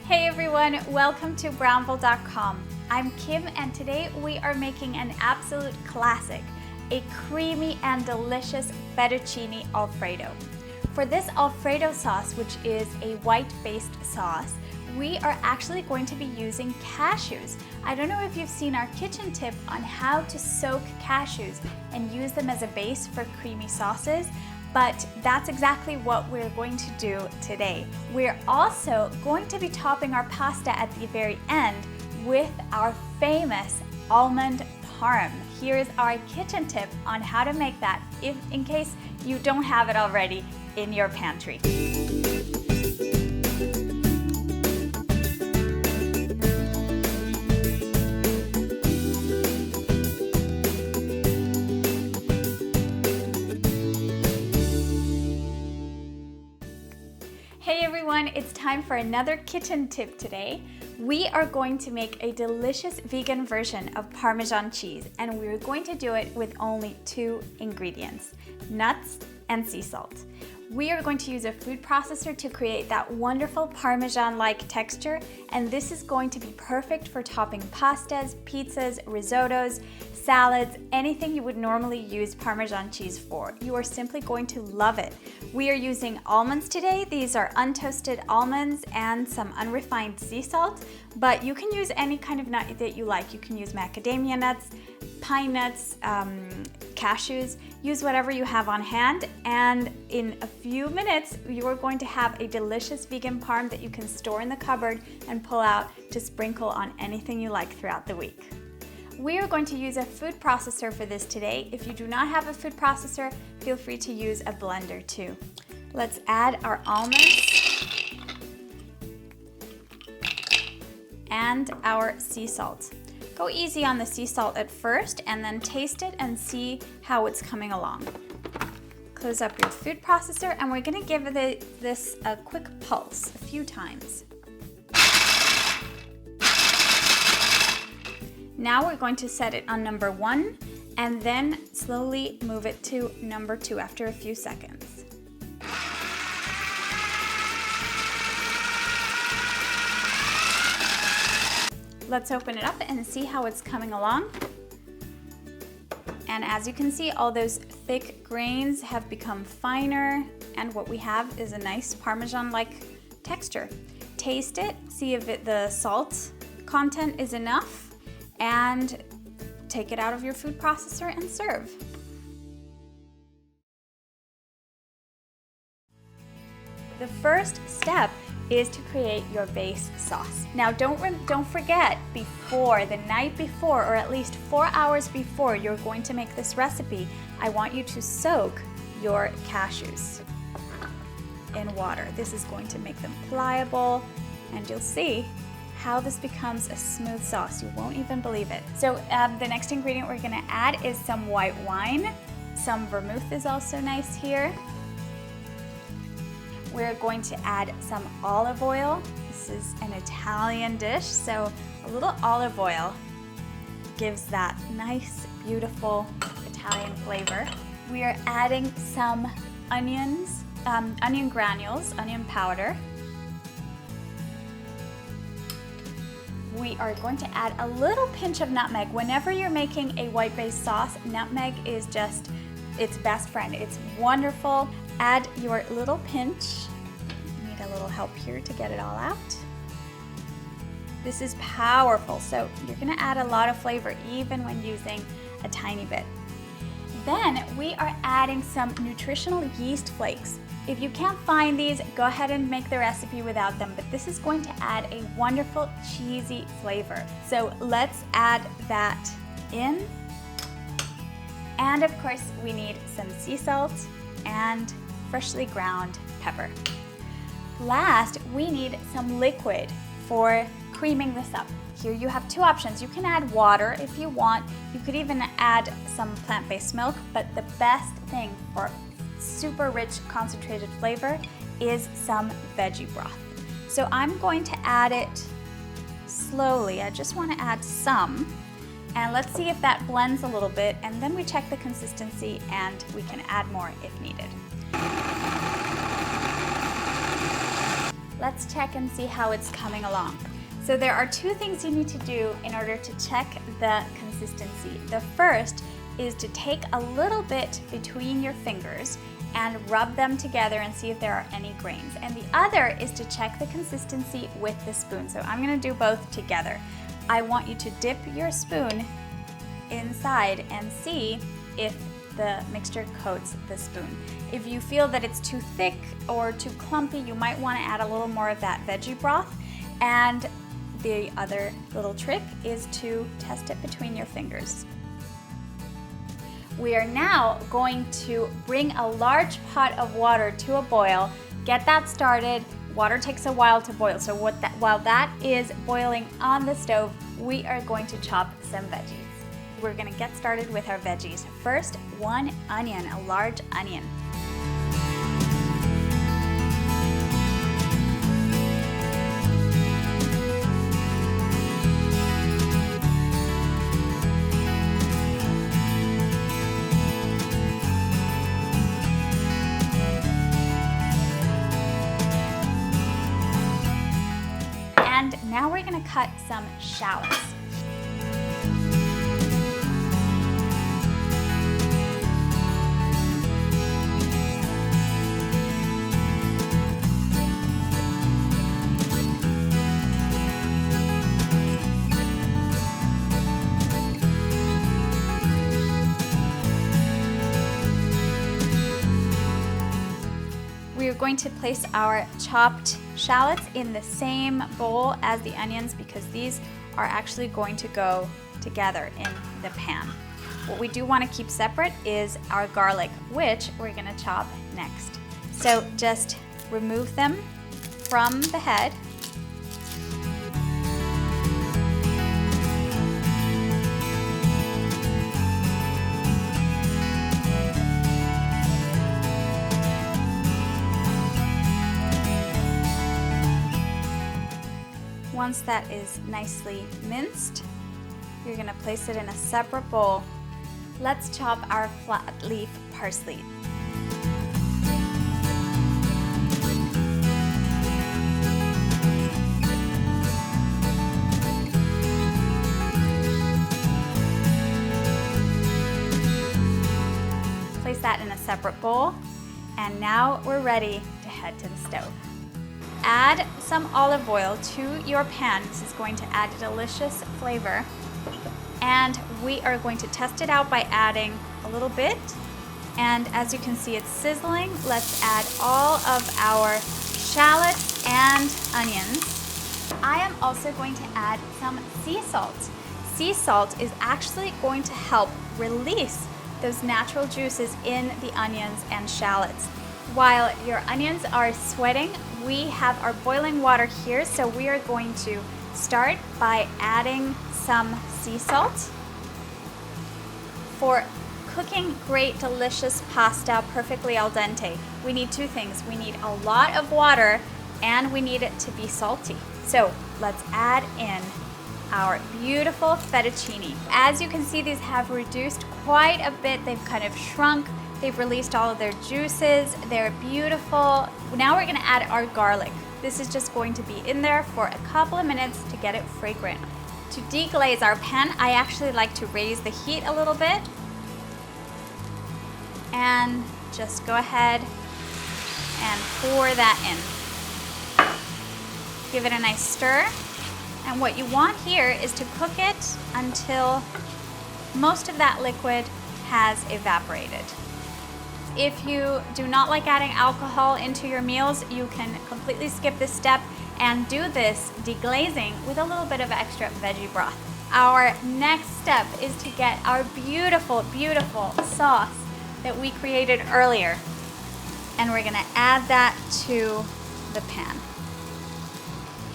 Hey everyone, welcome to Brownble.com. I'm Kim and today we are making an absolute classic, a creamy and delicious Fettuccine Alfredo. For this Alfredo sauce, which is a white-based sauce, we are actually going to be using cashews. I don't know if you've seen our kitchen tip on how to soak cashews and use them as a base for creamy sauces, but that's exactly what we're going to do today. We're also going to be topping our pasta at the very end with our famous almond parm. Here's our kitchen tip on how to make that in case you don't have it already in your pantry. Hey everyone, it's time for another kitchen tip today. We are going to make a delicious vegan version of Parmesan cheese, and we're going to do it with only 2 ingredients, nuts and sea salt. We are going to use a food processor to create that wonderful Parmesan-like texture, and this is going to be perfect for topping pastas, pizzas, risottos, salads, anything you would normally use Parmesan cheese for. You are simply going to love it. We are using almonds today. These are untoasted almonds and some unrefined sea salt, but you can use any kind of nut that you like. You can use macadamia nuts, pine nuts, cashews, use whatever you have on hand, and in a few minutes you are going to have a delicious vegan parm that you can store in the cupboard and pull out to sprinkle on anything you like throughout the week. We are going to use a food processor for this today. If you do not have a food processor, feel free to use a blender too. Let's add our almonds and our sea salt. Go easy on the sea salt at first and then taste it and see how it's coming along. Close up your food processor and we're going to give this a quick pulse a few times. Now we're going to set it on number 1 and then slowly move it to number 2 after a few seconds. Let's open it up and see how it's coming along. And as you can see, all those thick grains have become finer, and what we have is a nice Parmesan-like texture. Taste it, see if the salt content is enough, and take it out of your food processor and serve. The first step is to create your base sauce. Now don't forget, the night before, or at least 4 hours before you're going to make this recipe, I want you to soak your cashews in water. This is going to make them pliable, and you'll see how this becomes a smooth sauce. You won't even believe it. So the next ingredient we're gonna add is some white wine. Some vermouth is also nice here. We're going to add some olive oil. This is an Italian dish, so a little olive oil gives that nice, beautiful Italian flavor. We are adding some onions, onion granules, onion powder. We are going to add a little pinch of nutmeg. Whenever you're making a white-based sauce, nutmeg is just its best friend. It's wonderful. Add your little pinch. Need a little help here to get it all out. This is powerful, so you're gonna add a lot of flavor even when using a tiny bit. Then we are adding some nutritional yeast flakes. If you can't find these, go ahead and make the recipe without them, but this is going to add a wonderful cheesy flavor. So let's add that in. And of course, we need some sea salt and freshly ground pepper. Last, we need some liquid for creaming this up. Here you have 2 options. You can add water if you want. You could even add some plant-based milk, but the best thing for super rich concentrated flavor is some veggie broth. So I'm going to add it slowly. I just want to add some, and let's see if that blends a little bit, and then we check the consistency and we can add more if needed. let's check and see how it's coming along. So there are two things you need to do in order to check the consistency. The first is to take a little bit between your fingers and rub them together and see if there are any grains. And the other is to check the consistency with the spoon. So I'm gonna do both together. I want you to dip your spoon inside and see if the mixture coats the spoon. If you feel that it's too thick or too clumpy, you might want to add a little more of that veggie broth. And the other little trick is to test it between your fingers. We are now going to bring a large pot of water to a boil, get that started. Water takes a while to boil, so while that is boiling on the stove, we are going to chop some veggies. We're gonna get started with our veggies. First, one onion, a large onion. And now we're gonna cut some shallots. We are going to place our chopped shallots in the same bowl as the onions because these are actually going to go together in the pan. What we do want to keep separate is our garlic, which we're going to chop next. So just remove them from the head. Once that is nicely minced, you're gonna place it in a separate bowl. Let's chop our flat leaf parsley. Place that in a separate bowl, and now we're ready to head to the stove. Add some olive oil to your pan. This is going to add a delicious flavor. And we are going to test it out by adding a little bit. And as you can see, it's sizzling. Let's add all of our shallots and onions. I am also going to add some sea salt. Sea salt is actually going to help release those natural juices in the onions and shallots. While your onions are sweating, we have our boiling water here, so we are going to start by adding some sea salt. For cooking great, delicious pasta perfectly al dente, we need two things. We need a lot of water and we need it to be salty. So let's add in our beautiful fettuccine. As you can see, these have reduced quite a bit. They've kind of shrunk. They've released all of their juices. They're beautiful. Now we're gonna add our garlic. This is just going to be in there for a couple of minutes to get it fragrant. To deglaze our pan, I actually like to raise the heat a little bit. And just go ahead and pour that in. Give it a nice stir. And what you want here is to cook it until most of that liquid has evaporated. If you do not like adding alcohol into your meals, you can completely skip this step and do this deglazing with a little bit of extra veggie broth. Our next step is to get our beautiful, beautiful sauce that we created earlier. And we're gonna add that to the pan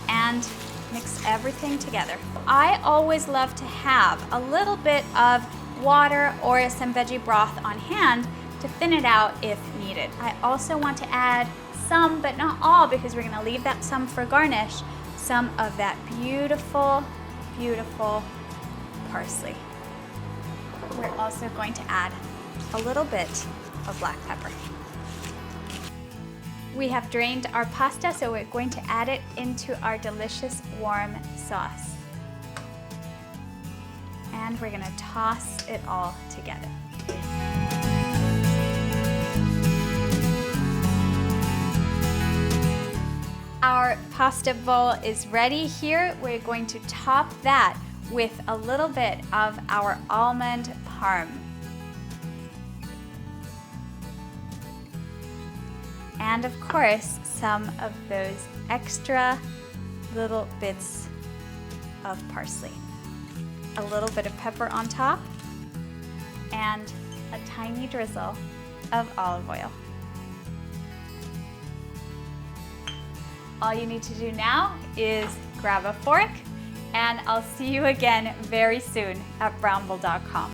and mix everything together. I always love to have a little bit of water or some veggie broth on hand to thin it out if needed. I also want to add some, but not all, because we're gonna leave that some for garnish, some of that beautiful, beautiful parsley. We're also going to add a little bit of black pepper. We have drained our pasta, so we're going to add it into our delicious warm sauce. And we're gonna toss it all together. Our pasta bowl is ready here. We're going to top that with a little bit of our almond parm. And of course, some of those extra little bits of parsley. A little bit of pepper on top, and a tiny drizzle of olive oil. All you need to do now is grab a fork, and I'll see you again very soon at brownble.com.